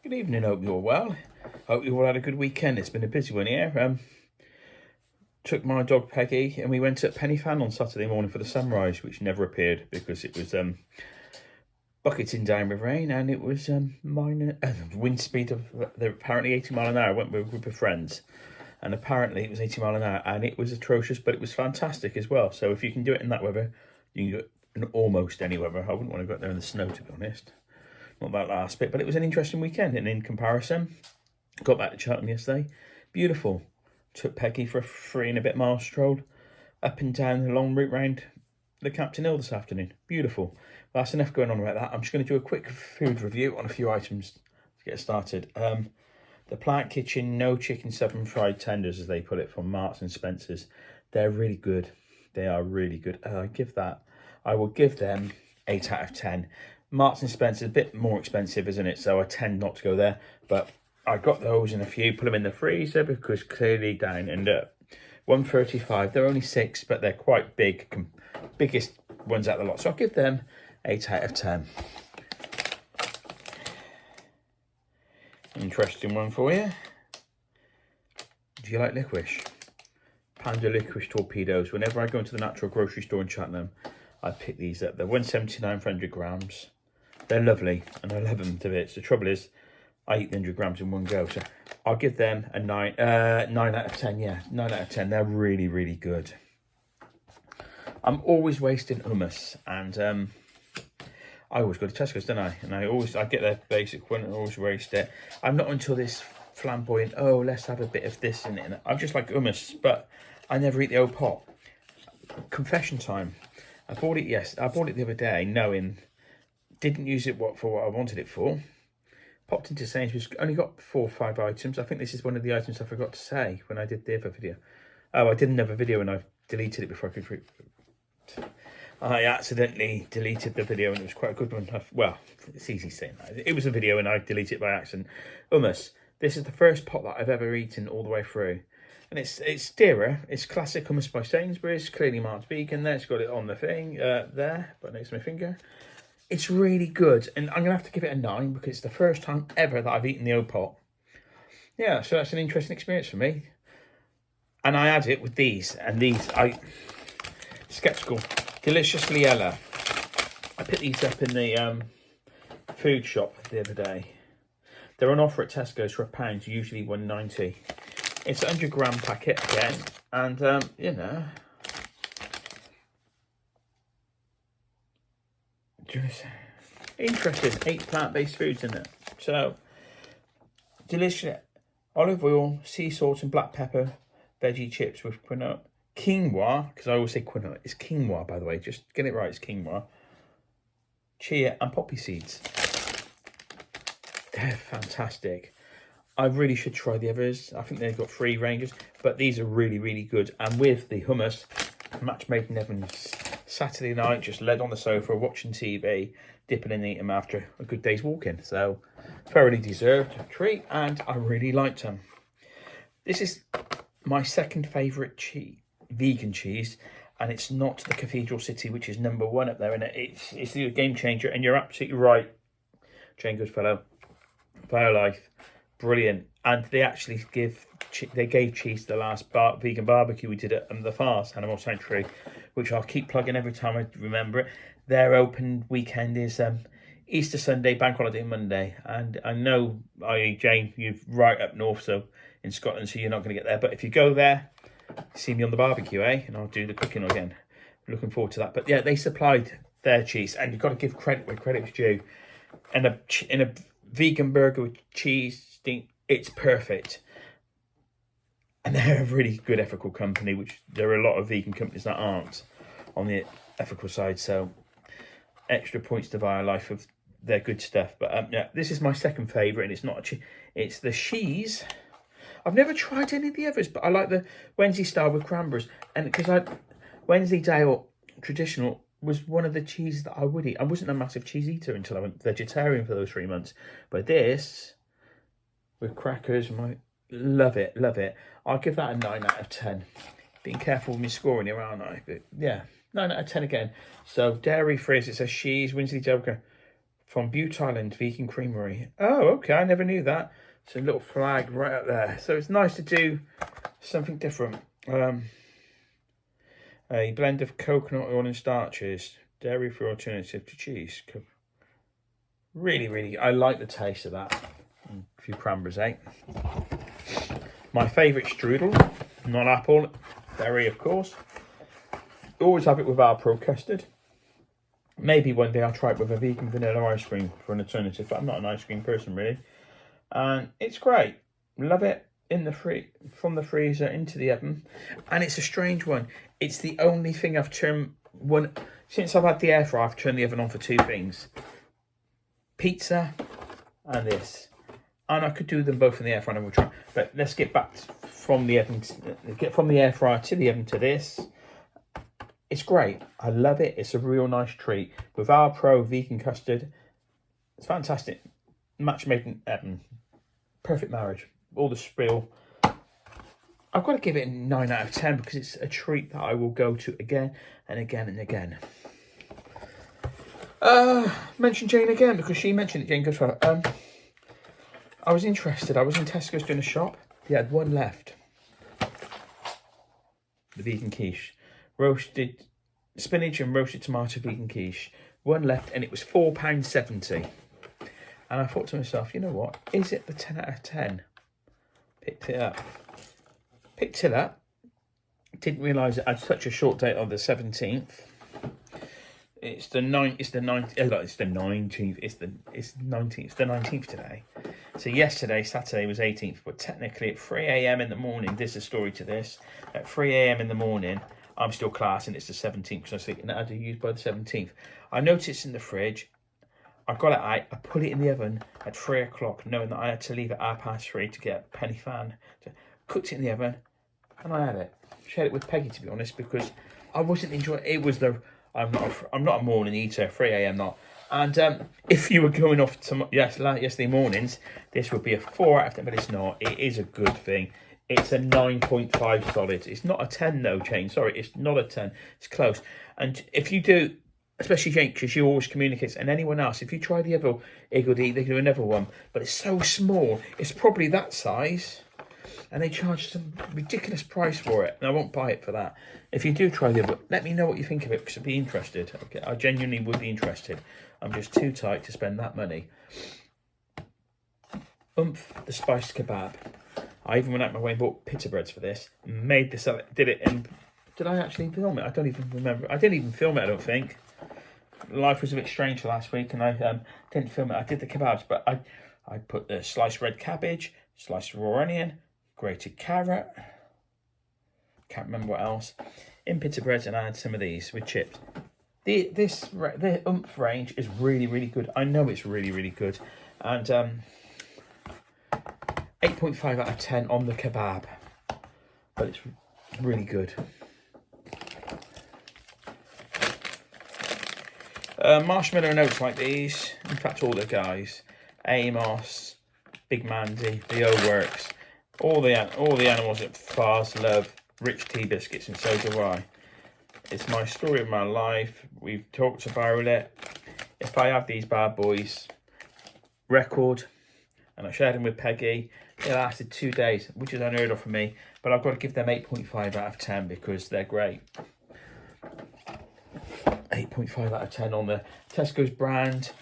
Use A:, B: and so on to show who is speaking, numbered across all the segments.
A: Good evening, hope you're well. Hope you all had a good weekend. It's been a busy one here. Took my dog Peggy and we went to Penny Fan on Saturday morning for the sunrise, which never appeared because it was bucketing down with rain and it was wind speed of apparently 80 mile an hour. I went with a group of friends and apparently it was 80 mile an hour and it was atrocious, but it was fantastic as well. So if you can do it in that weather, you can do it in almost any weather. I wouldn't want to go out there in the snow, to be honest. Not that last bit, but it was an interesting weekend. And in comparison, got back to Cheltenham yesterday. Beautiful. Took Peggy for a 3 and a bit mile stroll up and down the long route round the Captain Hill this afternoon. Beautiful. Well, that's enough going on about that. I'm just going to do a quick food review on a few items to get started. The Plant Kitchen No Chicken 7 Fried Tenders, as they put it, from Marks and Spencer's. They're really good. They are really good. I will give them 8 out of 10. Marks and Spencer's a bit more expensive, isn't it? So I tend not to go there. But I got those in a few, put them in the freezer because clearly down and $1.35. They're only 6, but they're quite big, biggest ones out of the lot. So I'll give them 8 out of 10. Interesting one for you. Do you like licorice? Panda licorice torpedoes. Whenever I go into the natural grocery store in Cheltenham, I pick these up. They're $1.79 for 100 grams. They're lovely and I love them to bits. The trouble is, I eat the 100 grams in one go. So I'll give them a 9 out of 10. Yeah, 9 out of 10. They're really, really good. I'm always wasting hummus and I always go to Tesco's, don't I? And I get their basic one and always waste it. I'm not until this flamboyant, oh, let's have a bit of this in it. I'm just like hummus, but I never eat the old pot. Confession time. I bought it the other day, knowing, didn't use it for what I wanted it for. Popped into Sainsbury's, only got 4 or 5 items. I think this is one of the items I forgot to say when I did the other video. Oh, I did another video and I deleted it before I could... I accidentally deleted the video and it was quite a good one. Well, it's easy saying that. It was a video and I deleted it by accident. Hummus. This is the first pot that I've ever eaten all the way through. And it's dearer. It's classic hummus by Sainsbury's. Clearly marked vegan there. It's got it on the thing there, but next to my finger. It's really good. And I'm going to have to give it a 9 because it's the first time ever that I've eaten the old pot. Yeah, so that's an interesting experience for me. And I had it with these. And these, Skeptical. Deliciously Ella. I picked these up in the food shop the other day. They're on offer at Tesco's for £1, usually $1.90. It's a 100 gram packet again, and you know, just interesting. 8 plant-based foods in it. So delicious olive oil, sea salt, and black pepper veggie chips with quinoa, because I always say quinoa. It's quinoa, by the way. Just get it right. It's quinoa, chia, and poppy seeds. They're fantastic. I really should try the others. I think they've got 3 ranges, but these are really, really good. And with the hummus, match made in heaven. Saturday night, just led on the sofa, watching TV, dipping and eating after a good day's walking. So, thoroughly deserved treat, and I really liked them. This is my second favourite vegan cheese, and it's not the Cathedral City, which is number 1 up there. And it's the game changer, and you're absolutely right, Jane Goodfellow. BioLife. Brilliant. And they actually gave cheese to the last vegan barbecue we did at the Farce Animal Sanctuary, which I'll keep plugging every time I remember it. Their open weekend is Easter Sunday, Bank Holiday Monday. And I know, Jane, you're right up north, so in Scotland, so you're not going to get there. But if you go there, see me on the barbecue, and I'll do the cooking again. Looking forward to that. But yeah, they supplied their cheese, and you've got to give credit where credit's due. And in a vegan burger with cheese, it's perfect. And they're a really good ethical company, which there are a lot of vegan companies that aren't on the ethical side. So extra points to BioLife of their good stuff. But yeah, this is my second favourite, and it's not a cheese. It's the cheese. I've never tried any of the others, but I like the Wednesday style with cranberries. And because Wednesday Dale traditional was one of the cheeses that I would eat. I wasn't a massive cheese eater until I went vegetarian for those 3 months. But this, with crackers, love it, love it. I'll give that a 9 out of 10. Being careful with me scoring here, aren't I? But yeah, 9 out of 10 again. So dairy free, it says cheese, Wednesday Dale from Butte Island Vegan Creamery. Oh, okay, I never knew that. It's a little flag right up there. So it's nice to do something different. A blend of coconut oil and starches, dairy-free alternative to cheese. Really, really, I like the taste of that. A few cranberries, eh? My favourite strudel, not apple, berry, of course. Always have it with our pro custard. Maybe one day I'll try it with a vegan vanilla ice cream for an alternative, but I'm not an ice cream person, really. And it's great. Love it. From the freezer into the oven. And it's a strange one. It's the only thing I've turned since I've had the air fryer. I've turned the oven on for two things: pizza and this. And I could do them both in the air fryer, and we'll try. But let's get back from the oven. Get from the air fryer to the oven to this. It's great. I love it. It's a real nice treat with our pro vegan custard. It's fantastic. Match made in heaven. Perfect marriage. All the spill. I've got to give it a 9 out of 10 because it's a treat that I will go to again and again and again. Mention Jane again because she mentioned it, Jane Goodfellow. I was interested. I was in Tesco's doing a shop. They had one left. The vegan quiche. Roasted spinach and roasted tomato vegan quiche. One left and it was £4.70. And I thought to myself, you know what? Is it the 10 out of 10? Picked it up. Didn't realise it had such a short date on the 17th. It's the 19th. It's the 19th today. So yesterday, Saturday, was 18th. But technically at 3 a.m. in the morning, there's a story to this. At 3 a.m. in the morning, I'm still classing it's the 17th because I was thinking that I'd be used by the 17th. I noticed it's in the fridge. I got it out, I put it in the oven at 3 o'clock, knowing that I had to leave at 3:30 to get a penny fan. Cooked it in the oven, and I had it. Shared it with Peggy, to be honest, because I wasn't enjoying it. It was I'm not a morning eater, 3 a.m. not. And if you were going off yesterday mornings, this would be a 4 out of 10, but it's not. It is a good thing. It's a 9.5 solid. It's not a 10 though, Jane. Sorry, it's not a 10. It's close. And if you do, especially Jane, because she always communicates, and anyone else, if you try the other Iggledy, they do another one, but it's so small. It's probably that size, and they charge some ridiculous price for it, and I won't buy it for that. If you do try the other, let me know what you think of it, because I'd be interested. Okay, I genuinely would be interested. I'm just too tight to spend that money. The spiced kebab. I even went out my way and bought pita breads for this. Made this up, did it, and did I actually film it? I don't even remember. I didn't even film it, I don't think. Life was a bit strange last week, and I didn't film it. I did the kebabs, but I put the sliced red cabbage, sliced raw onion, grated carrot. Can't remember what else. In pita breads, and I had some of these with chips. The range is really, really good. I know it's really, really good, and 8.5 out of 10 on the kebab, but it's really good. Marshmallow notes like these. In fact, all the guys, Amos, Big Mandy, the O-Works, all the animals at Fars love rich tea biscuits, and so do I. It's my story of my life. We've talked about it. If I have these bad boys record, and I shared them with Peggy, they lasted 2 days, which is unheard of for me. But I've got to give them 8.5 out of 10 because they're great. 8.5 out of 10 on the Tesco's brand.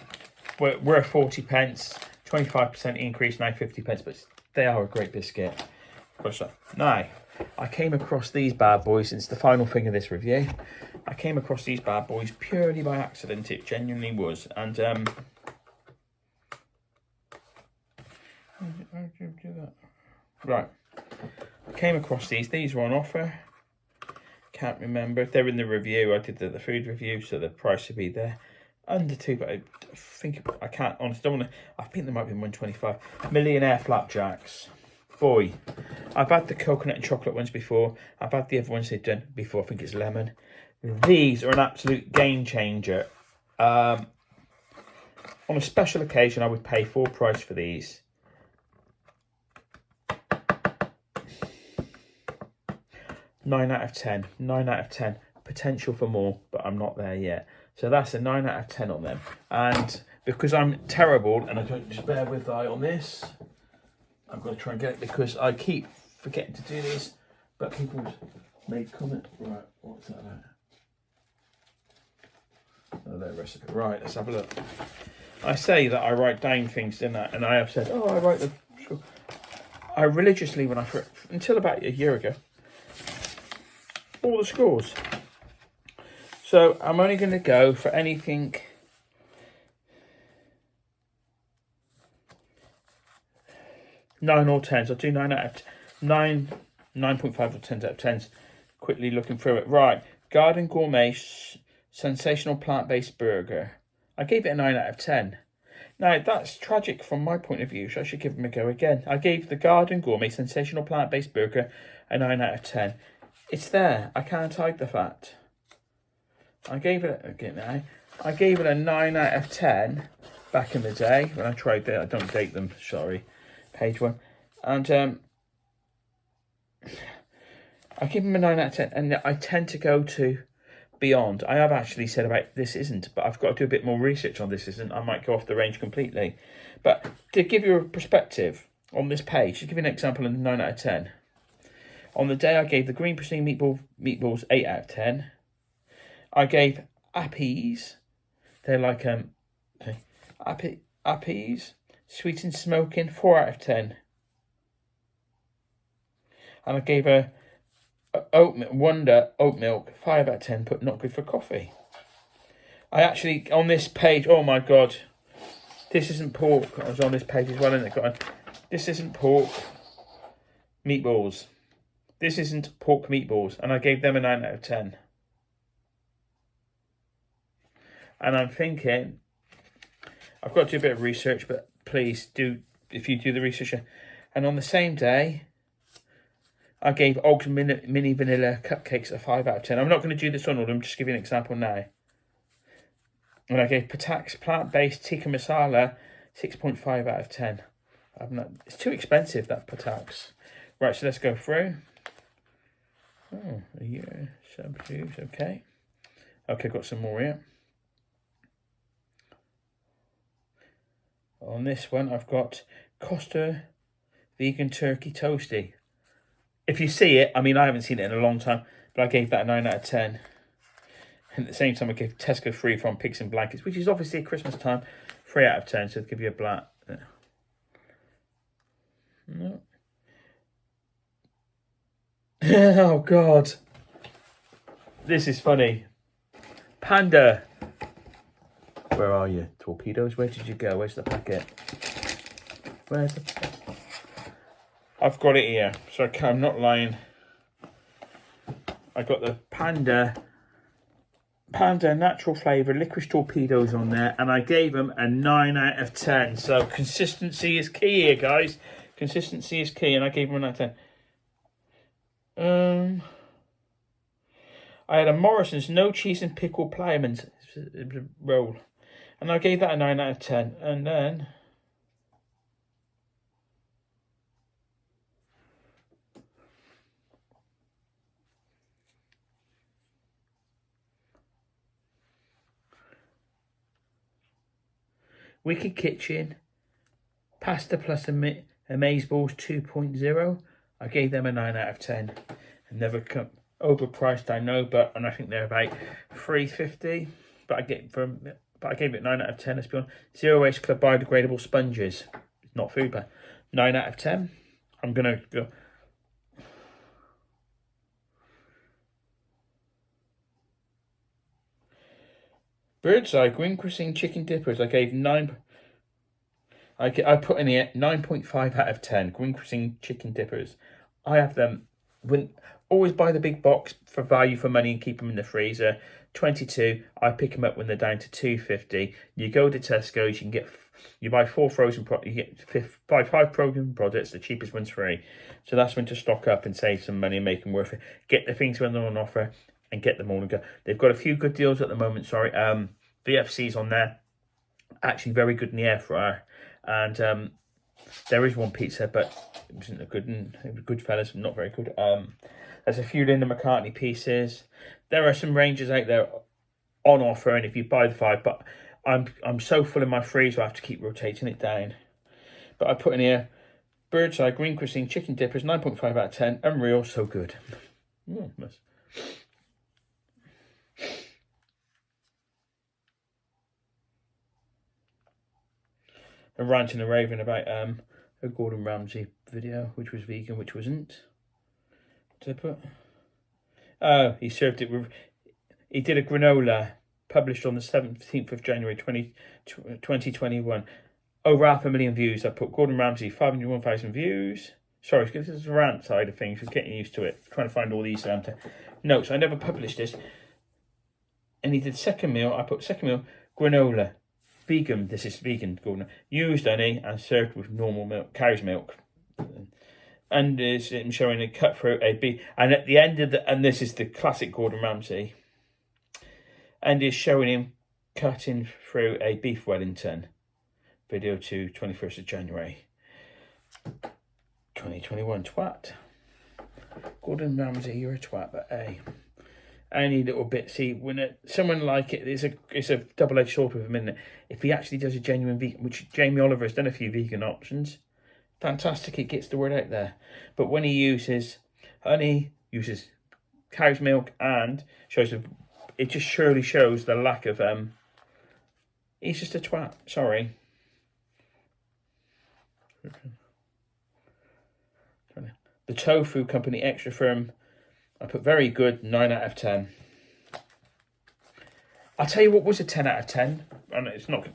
A: We're 40 pence, 25% increase, now 50 pence, but they are a great biscuit. Now, I came across these bad boys, it's the final thing of this review. I came across these bad boys purely by accident, it genuinely was. And, right, I came across these were on offer. Can't remember if they're in the review. I did the food review, so the price should be there. Under two, but I think I can't honestly. Don't want to. I think there might be 125. Millionaire flapjacks. Boy, I've had the coconut and chocolate ones before. I've had the other ones they've done before. I think it's lemon. These are an absolute game changer. On a special occasion, I would pay full price for these. 9 out of 10. 9 out of 10. Potential for more, but I'm not there yet. So that's a 9 out of 10 on them. And because I'm terrible and I don't just bear with eye on this. I've got to try and get it because I keep forgetting to do this. But people made comment. Right, what's that about? Oh, their recipe. Right, let's have a look. I say that I write down things, didn't I? And I have said, oh, I write the. I religiously, until about a year ago, all the scores. So I'm only going to go for anything. 9 or 10s. I'll do 9 out of 9, 9.5 or 10 out of 10s. Quickly looking through it. Right, Garden Gourmet Sensational Plant-Based Burger. I gave it a 9 out of 10. Now, that's tragic from my point of view, so I should give them a go again. I gave the Garden Gourmet Sensational Plant-Based Burger a 9 out of 10. It's there. I can't hide the fact. I gave it, again now, I gave it a 9 out of 10 back in the day when I tried it. I don't date them, sorry. Page 1. And I give them a 9 out of 10. And I tend to go to Beyond. I have actually said about This Isn't, but I've got to do a bit more research on This Isn't. I might go off the range completely. But to give you a perspective on this page, to give you an example of a 9 out of 10. On the day I gave the Green Pristine meatballs 8 out of 10. I gave Appies, they're like Appies, Sweet and Smoking, 4 out of 10. And I gave a Wonder Oat Milk, 5 out of 10, but not good for coffee. I actually, on this page, oh my God, This Isn't Pork. I was on this page as well, and it got This Isn't Pork Meatballs. This Isn't Pork Meatballs. And I gave them a 9 out of 10. And I'm thinking, I've got to do a bit of research, but please do, if you do the research. And on the same day, I gave Og's Mini Vanilla Cupcakes a 5 out of 10. I'm not going to do this on all of them, just give you an example now. And I gave Patak's Plant-Based Tikka Masala 6.5 out of 10. It's too expensive, that Patak's. Right, so let's go through. Oh, yeah, substitutes, okay. Okay, got some more here. On this one, I've got Costa Vegan Turkey Toasty. If you see it, I mean, I haven't seen it in a long time, but I gave that a 9 out of 10. And at the same time, I gave Tesco Free From Pigs and Blankets, which is obviously at Christmas time, 3 out of 10, so to give you a black. No. Oh, God. This is funny. Panda. Where are you? Torpedoes? Where did you go? Where's the packet? Where's the... I've got it here. So I'm not lying. I got the Panda natural flavour licorice torpedoes on there, and I gave them a 9 out of 10. So consistency is key here, guys. Consistency is key, and I gave them a 9 out of 10. I had a Morrison's no cheese and pickle Plyman's roll, and I gave that a 9 out of 10. And then Wicked Kitchen Pasta Plus Amaze Balls 2.0. I gave them a 9 out of 10. And never come overpriced, I know, and I think they're about $3.50. But I gave it 9 out of 10. Let's be honest. Zero Waste Club biodegradable sponges. Not food, but 9 out of 10. I'm gonna go. Birdseye Green Cuisine Chicken Dippers. I gave 9. I put in here 9.5 out of 10. Green Cuisine Chicken Dippers. I have them. Always buy the big box for value for money and keep them in the freezer. 22. I pick them up when they're down to $2.50. You go to Tesco's. You buy 4 frozen products. You get buy 5 frozen products. The cheapest one's free. So that's when to stock up and save some money and make them worth it. Get the things when they're on offer and get them all and go. They've got a few good deals at the moment. Sorry, VFC's on there. Actually, very good in the air fryer. And there is one pizza, but it wasn't a good one. It was Goodfellas, but not very good. There's a few Linda McCartney pieces. There are some ranges out there on offer, and if you buy the 5, but I'm so full in my freezer, I have to keep rotating it down. But I put in here, Bird's Eye Green Cuisine Chicken Dippers, 9.5 out of 10. Unreal, so good. Nice. And ranting and raving about a Gordon Ramsay video, which was vegan, which wasn't. What did I put? Oh, he served it with... He did a granola published on the 17th of January 2021. Over 500,000 views. I put Gordon Ramsay, 501,000 views. Sorry, this is the rant side of things. We're getting used to it. Trying to find all these notes. I never published this. And he did second meal. I put second meal, granola. Vegan. This is vegan, Gordon. Used honey and served with normal milk, cow's milk. And is him showing a cut through a beef. And at the end of the... And this is the classic Gordon Ramsay. And is showing him cutting through a beef Wellington. Video to 21st of January 2021. Twat. Gordon Ramsay, you're a twat, but hey, any little bit. See, when someone like it, it's a double-edged sword with him, isn't it? If he actually does a genuine vegan, which Jamie Oliver has done a few vegan options, fantastic, it gets the word out there. But when he uses honey, uses cow's milk, and it just surely shows the lack of he's just a twat. Sorry. The tofu company extra firm, I put very good, 9 out of 10. I'll tell you what was a 10 out of 10. And it's not,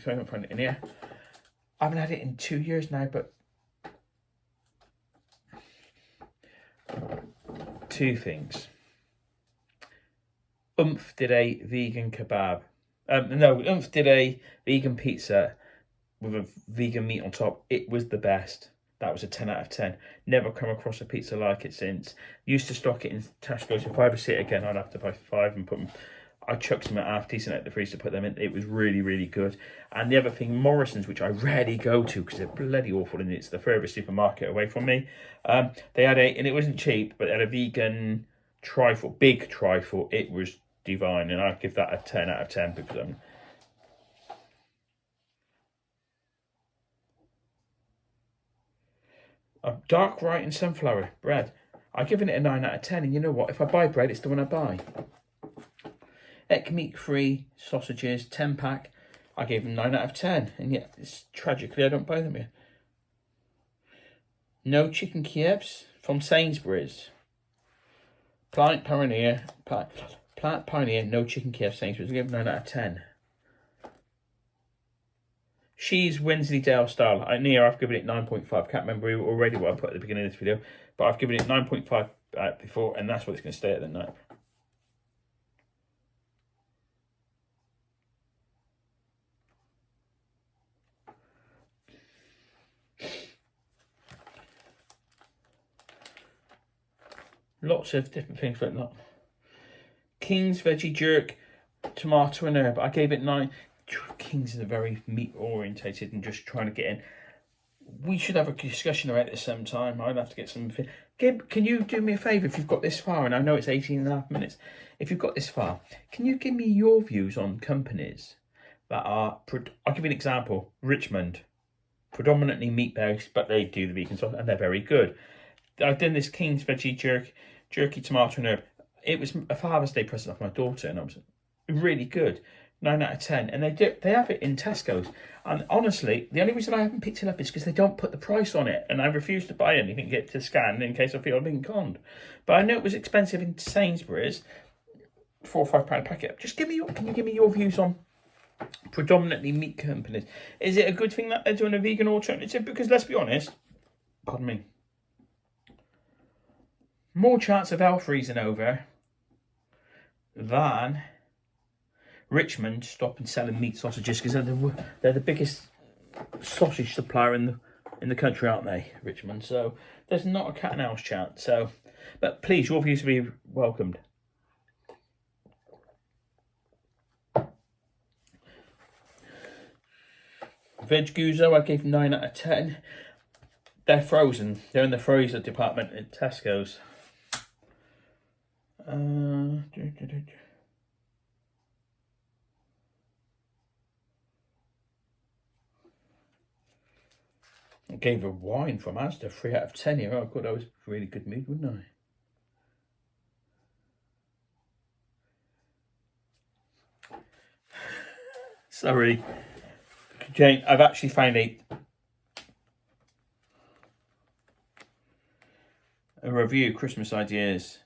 A: so I don't find it in here. I haven't had it in 2 years now, but two things. Oomph did a vegan kebab. Oomph did a vegan pizza with a vegan meat on top. It was the best. That was a 10 out of 10. Never come across a pizza like it since. Used to stock it in Tesco's. If I ever see it again, I'd have to buy 5 and put them. I chucked them at half decent at the freezer to put them in. It was really, really good. And the other thing, Morrison's, which I rarely go to because they're bloody awful and it's the furthest supermarket away from me. They had and it wasn't cheap, but they had a vegan trifle, big trifle. It was divine, and I'd give that a 10 out of 10 because dark rye and sunflower bread. I've given it a 9 out of 10, and you know what? If I buy bread, it's the one I buy. Egg meat-free sausages, 10-pack. I gave them 9 out of 10, and yet it's tragically I don't buy them here. No chicken Kievs from Sainsbury's. Plant Pioneer, no chicken Kiev Sainsbury's. I gave them 9 out of 10. She's Wensleydale style. I've given it 9.5. Can't remember already what I put at the beginning of this video, but I've given it 9.5 before, and that's what it's going to stay at the night. Lots of different things like that. King's veggie jerk, tomato and herb. I gave it 9. King's is a very meat orientated and just trying to get in. We should have a discussion about this sometime. I'd have to get some. Gib, can you do me a favour if you've got this far? And I know it's 18.5 minutes. If you've got this far, can you give me your views on companies that are? I'll give you an example. Richmond, predominantly meat based, but they do the vegan sauce and they're very good. I've done this King's veggie jerky, tomato and herb. It was a Father's Day present off my daughter, and I was really good. 9 out of 10, and they have it in Tesco's. And honestly, the only reason I haven't picked it up is because they don't put the price on it, and I refuse to buy anything, get to scan in case I feel I'm being conned. But I know it was expensive in Sainsbury's, £4 or £5 packet. Just can you give me your views on predominantly meat companies? Is it a good thing that they're doing a vegan alternative? Because let's be honest, pardon me, more chance of hell freezing over than Richmond stopping selling meat sausages, because they're the biggest sausage supplier in the country, aren't they, Richmond? So there's not a cat and mouse chance. So, but please, your views will be welcomed. Veg Guzzo, I gave 9 out of 10. They're frozen. They're in the freezer department at Tesco's. I gave a wine from Asda 3 out of 10 here. Oh god, I was really good mood, wouldn't I? Sorry. Jane, I've actually found a review, Christmas ideas.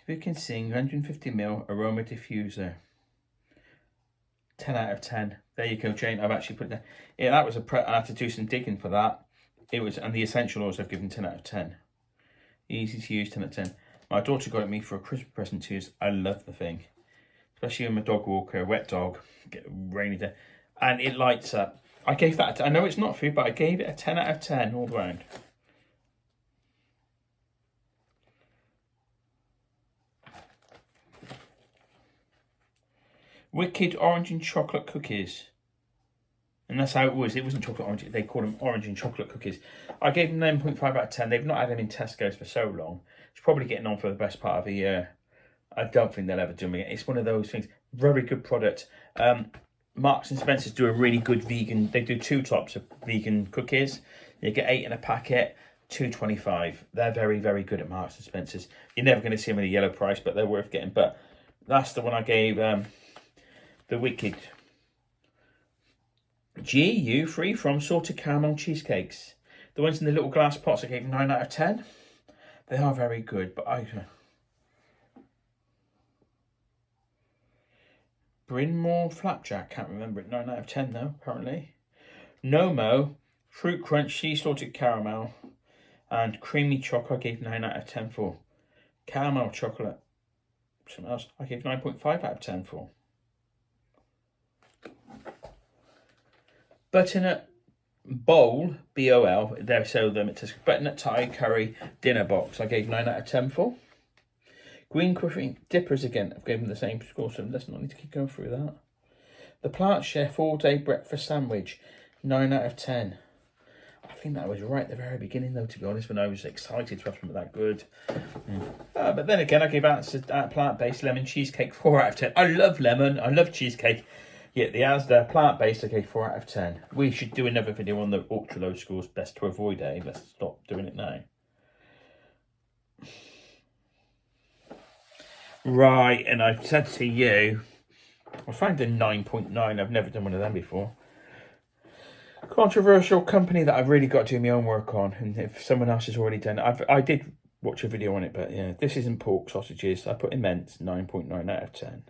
A: If you can sing, 150ml aroma diffuser. 10 out of 10. There you go, Jane. I've actually put that. Yeah, that was I had to do some digging for that. It was, and the essential oils I've given 10 out of 10. Easy to use, 10 out of 10. My daughter got it me for a Christmas present to use. I love the thing. Especially when my dog walker, wet dog, get a rainy day. And it lights up. I gave that, I know it's not food, but I gave it a 10 out of 10 all round. Wicked orange and chocolate cookies. And that's how it was. It wasn't chocolate orange. They called them orange and chocolate cookies. I gave them 9.5 out of 10. They've not had them in Tesco's for so long. It's probably getting on for the best part of a year. I don't think they'll ever do me. It's one of those things. Very good product. Marks and Spencer's do a really good vegan. They do 2 types of vegan cookies. You get 8 in a packet, $2.25. They're very, very good at Marks and Spencer's. You're never going to see them at a yellow price, but they're worth getting. But that's the one I gave the Wicked GU free from salted caramel cheesecakes. The ones in the little glass pots I gave 9 out of 10. They are very good, but Bryn Mawr Flapjack, can't remember it. 9 out of 10 though, apparently. Nomo Fruit Crunch Sea Salted Caramel and Creamy Chocolate I gave 9 out of 10 for. Caramel Chocolate, something else, I gave 9.5 out of 10 for. Butternut Bowl, B-O-L, they sell them at Tesco. Butternut Thai Curry Dinner Box, I gave 9 out of 10 for. Green Coffee Dippers again, I've given them the same score, so let's not need to keep going through that. The Plant Chef All Day Breakfast Sandwich, 9 out of 10. I think that was right at the very beginning though, to be honest, when I was excited to have something that good. But then again, I gave out plant-based lemon cheesecake 4 out of 10. I love lemon, I love cheesecake. Yeah, the Asda plant-based, I gave 4 out of 10. We should do another video on the ultra-low scores, best to avoid, eh? Let's stop doing it now. Right, and I've said to you, I found a 9.9. I've never done one of them before. Controversial company that I've really got to do my own work on, and if someone else has already done it, I did watch a video on it, but yeah, this isn't pork sausages. I put immense, 9.9 out of 10.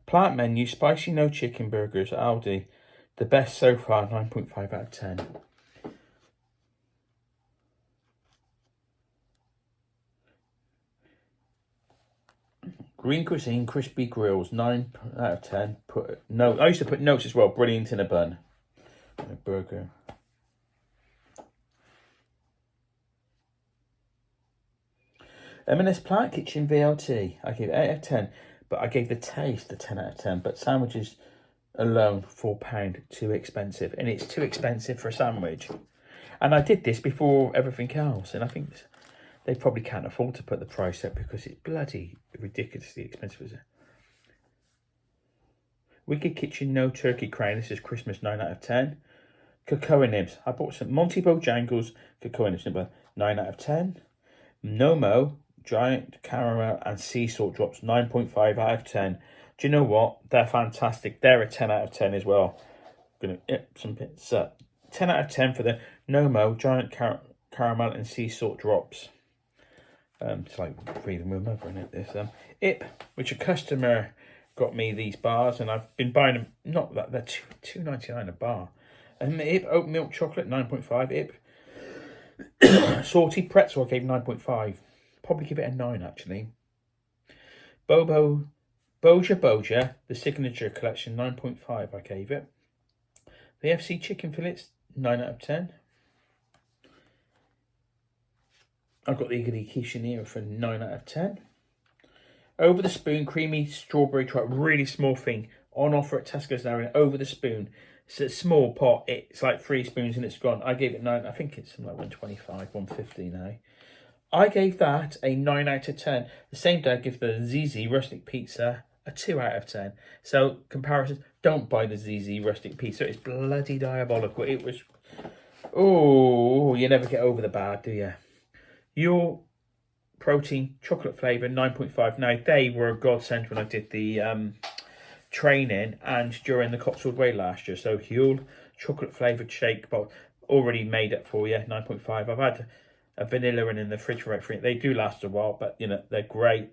A: Plant menu, spicy no chicken burgers, Aldi, the best so far, 9.5 out of 10. Green Cuisine Crispy Grills, 9 out of 10. I used to put notes as well, brilliant in a bun. A burger. M&S Plant Kitchen VLT, I gave 8 out of 10. But I gave the taste a 10 out of 10. But sandwiches alone, £4, too expensive. And it's too expensive for a sandwich. And I did this before everything else. And I think they probably can't afford to put the price up because it's bloody ridiculously expensive, is it? Wicked Kitchen No Turkey Crown. This is Christmas, 9 out of 10. Cocoa Nibs. I bought some Monty Bojangles Cocoa Nibs, number 9 out of 10. Nomo Giant Caramel and Sea Salt Drops, 9.5 out of 10. Do you know what? They're fantastic. They're a 10 out of 10 as well. I'm going to some bits up. 10 out of 10 for the Nomo Giant Caramel and Sea Salt Drops. It's like breathing with mother in it. This IP, which a customer got me these bars, and I've been buying them. Not that they're $2.99 a bar. IP Oat Milk Chocolate, 9.5. IP Salty Pretzel, I gave 9.5. Probably give it a 9 actually. Boja Boja, the Signature Collection, 9.5 I gave it. The FC Chicken Fillets, 9 out of 10. I've got the Iggy Quiche for 9 out of 10. Over the Spoon Creamy Strawberry Tart, really small thing. On offer at Tesco's now in Over the Spoon. It's a small pot. It's like 3 spoons and it's gone. I gave it 9. I think it's something like 125, 150 now. I gave that a 9 out of 10. The same day I give the ZZ Rustic Pizza a 2 out of 10. So comparisons, don't buy the ZZ rustic pizza. It's bloody diabolical. It was, oh, you never get over the bad, do you? Your protein chocolate flavour 9.5. Now they were a godsend when I did the training and during the Cotswold Way last year. So Huel chocolate flavoured shake bowl already made it for you, 9.5. I've had a vanilla and in the refrigerator. They do last a while, but you know, they're great.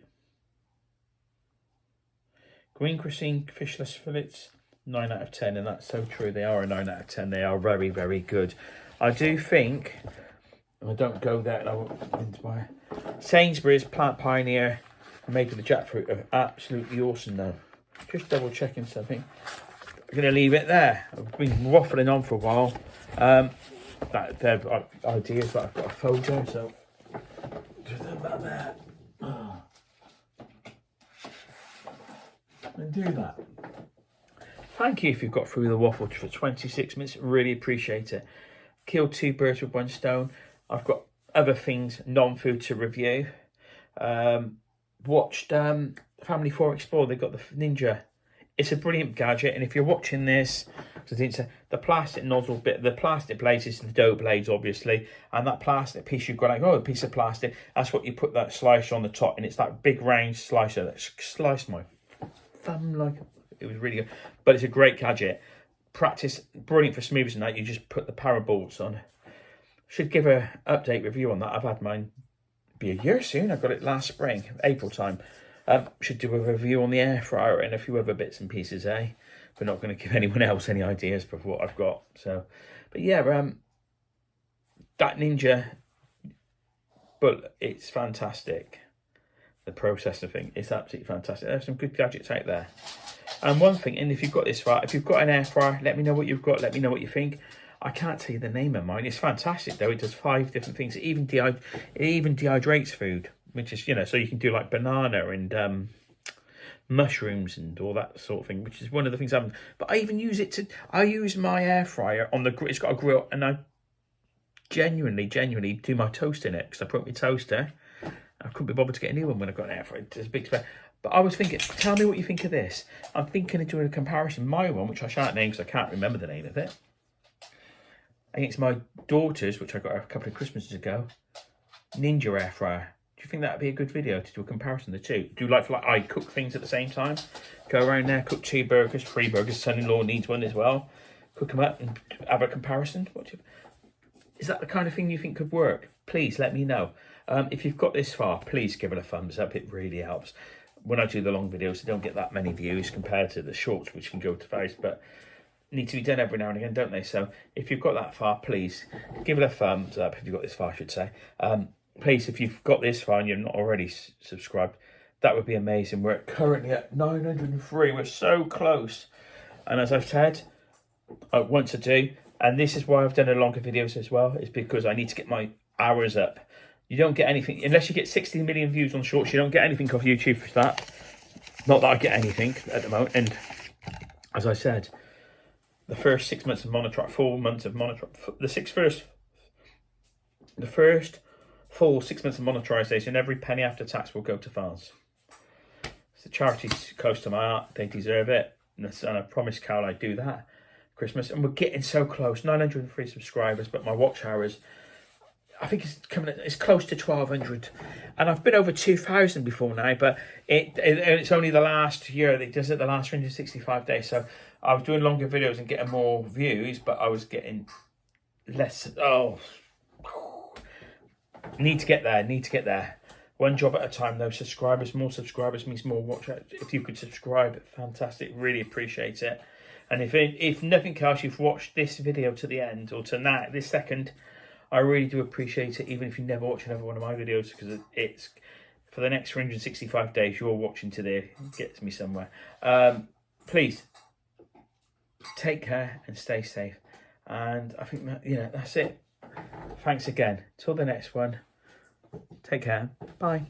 A: Green cuisine fishless fillets, 9 out of 10, and that's so true. They are a 9 out of 10. They are very, very good. I do think, and I don't go there, and I won't into my Sainsbury's Plant Pioneer made with the jackfruit are absolutely awesome though. Just double checking something. I'm going to leave it there. I've been waffling on for a while. They're ideas, but I've got a photo, so just about there. And do that. Thank you if you've got through the waffle for 26 minutes. Really appreciate it. Killed 2 birds with 1 stone. I've got other things, non-food to review. Watched Family 4 Explore. They've got the Ninja. It's a brilliant gadget, and if you're watching this, I didn't say, the plastic nozzle bit, the plastic blades is the dough blades, obviously, and that plastic piece you've got, like, oh, a piece of plastic, that's what you put that slicer on the top, and it's that big round slicer that sliced my thumb like, it was really good. But it's a great gadget. Practice, brilliant for smoothies and that. You just put the power bolts on. Should give a update review on that. I've had mine be a year soon. I got it last spring, April time. Should do a review on the air fryer and a few other bits and pieces, eh? We're not going to give anyone else any ideas for what I've got. So, but yeah, that Ninja, but it's fantastic. The processor thing is absolutely fantastic. There's some good gadgets out there. And one thing, and if you've got this far, if you've got an air fryer, let me know what you've got. Let me know what you think. I can't tell you the name of mine. It's fantastic though. It does 5 different things. It even dehydrates food, which is, you know, so you can do like banana and mushrooms and all that sort of thing, which is one of the things I'm. But I even use it to. I use my air fryer on the grill. It's got a grill, and I genuinely do my toast in it because I put my toaster. I couldn't be bothered to get a new one when I got an air fryer. It's a big spare. But I was thinking, tell me what you think of this. I'm thinking of doing a comparison. My one, which I shan't name because I can't remember the name of it, against my daughter's, which I got a couple of Christmases ago, Ninja air fryer. Do you think that'd be a good video to do a comparison of the two? Do like I cook things at the same time? Go around there, cook 2 burgers, 3 burgers. Son-in-law needs one as well. Cook them up and have a comparison. Is that the kind of thing you think could work? Please let me know. If you've got this far, please give it a thumbs up. It really helps. When I do the long videos, they don't get that many views compared to the shorts, which can go to thousands, but need to be done every now and again, don't they? So if you've got that far, please give it a thumbs up. If you've got this far, I should say. Please, if you've got this far and you're not already subscribed, that would be amazing. We're currently at 903. We're so close. And as I've said, I want to do, and this is why I've done a longer videos as well, is because I need to get my hours up. You don't get anything, unless you get 16 million views on shorts, you don't get anything off YouTube for that. Not that I get anything at the moment. And as I said, the first 6 months of Monotrap, 4 months of Monotrap, the first full 6 months of monetization, every penny after tax will go to France. It's a charity close to my heart. They deserve it. And I promised Carol I'd do that Christmas. And we're getting so close. 903 subscribers, but my watch hours, I think it's close to 1,200, and I've been over 2,000 before now. But it's only the last year that it does it, the last 365 days. So I was doing longer videos and getting more views, but I was getting less. Oh, need to get there. One job at a time though. Subscribers, more subscribers means more watch. If you could subscribe, fantastic. Really appreciate it. And if nothing else, you've watched this video to the end or to now this second, I really do appreciate it, even if you never watch another one of my videos, because it's for the next 365 days you're watching to there. It gets me somewhere. Please take care and stay safe. And I think that's it. Thanks again. Till the next one. Take care. Bye.